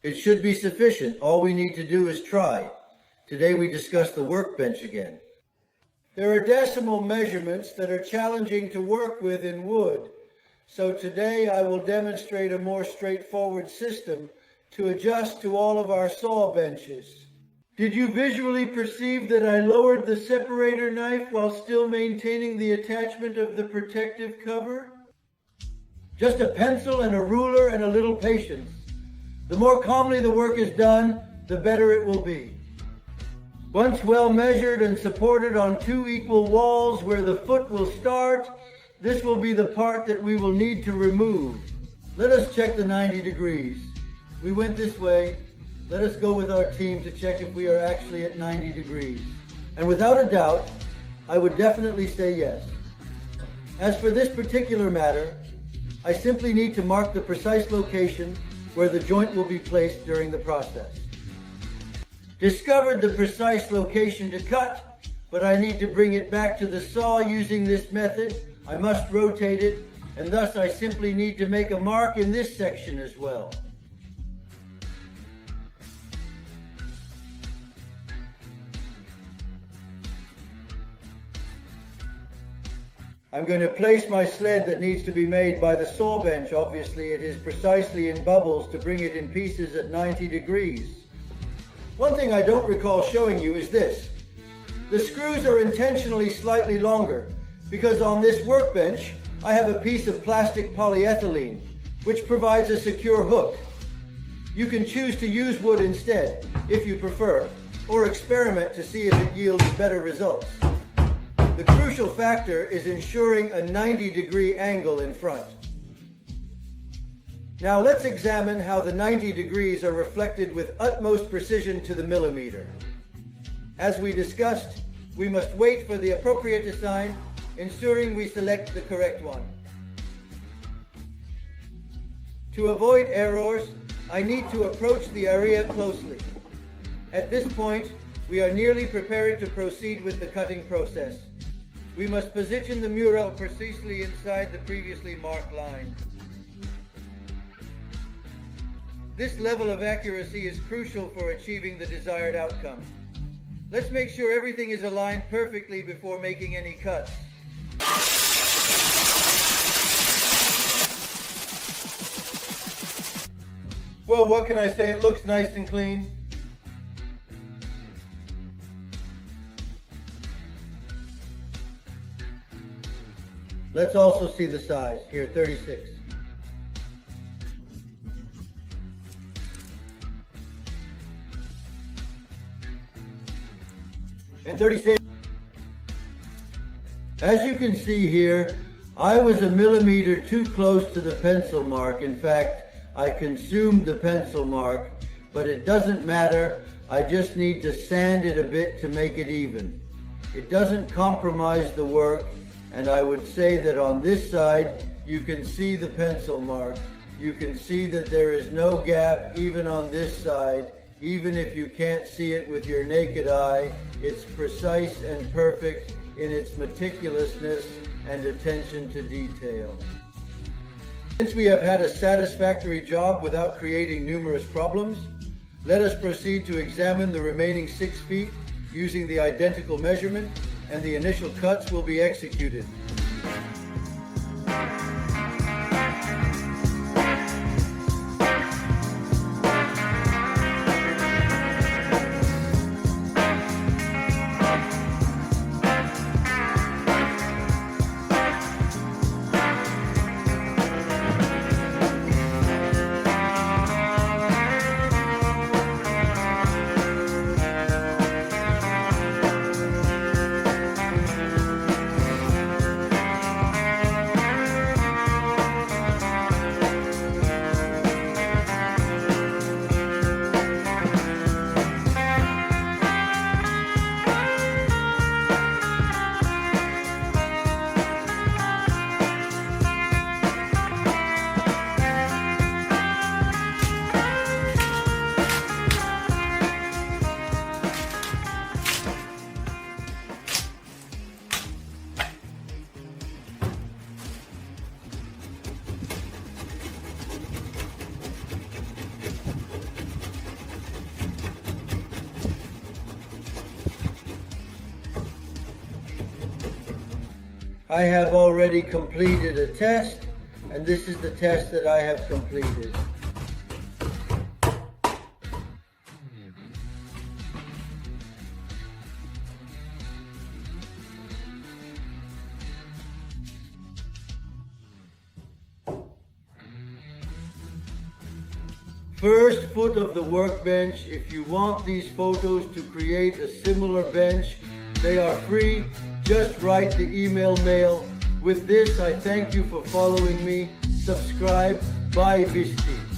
It should be sufficient. All we need to do is try. Today we discuss the workbench again. There are decimal measurements that are challenging to work with in wood. So today I will demonstrate a more straightforward system to adjust to all of our saw benches. Did you visually perceive that I lowered the separator knife while still maintaining the attachment of the protective cover? Just a pencil and a ruler and a little patience. The more calmly the work is done, the better it will be. Once well measured and supported on two equal walls where the foot will start, this will be the part that we will need to remove. Let us check the 90 degrees. We went this way. Let us go with our team to check if we are actually at 90 degrees. And without a doubt, I would definitely say yes. As for this particular matter, I simply need to mark the precise location where the joint will be placed during the process. Discovered the precise location to cut, but I need to bring it back to the saw using this method. I must rotate it, and thus I simply need to make a mark in this section as well. I'm going to place my sled that needs to be made by the saw bench. Obviously, it is precisely in bubbles to bring it in pieces at 90 degrees. One thing I don't recall showing you is this. The screws are intentionally slightly longer because on this workbench, I have a piece of plastic polyethylene, which provides a secure hook. You can choose to use wood instead, if you prefer, or experiment to see if it yields better results. The crucial factor is ensuring a 90-degree angle in front. Now let's examine how the 90 degrees are reflected with utmost precision to the millimeter. As we discussed, we must wait for the appropriate design, ensuring we select the correct one. To avoid errors, I need to approach the area closely. At this point, we are nearly prepared to proceed with the cutting process. We must position the mural precisely inside the previously marked line. This level of accuracy is crucial for achieving the desired outcome. Let's make sure everything is aligned perfectly before making any cuts. Well, what can I say? It looks nice and clean. Let's also see the size. Here, 36. And 36. As you can see here, I was a millimeter too close to the pencil mark. In fact, I consumed the pencil mark, but it doesn't matter. I just need to sand it a bit to make it even. It doesn't compromise the work. And I would say that on this side, you can see the pencil mark. You can see that there is no gap even on this side. Even if you can't see it with your naked eye, it's precise and perfect in its meticulousness and attention to detail. Since we have had a satisfactory job without creating numerous problems, let us proceed to examine the remaining 6 feet using the identical measurement, and the initial cuts will be executed. I have already completed a test, and this is the test that I have completed. First foot of the workbench. If you want these photos to create a similar bench, they are free. Just write the email mail. With this, I thank you for following me. Subscribe. Bye, Visti.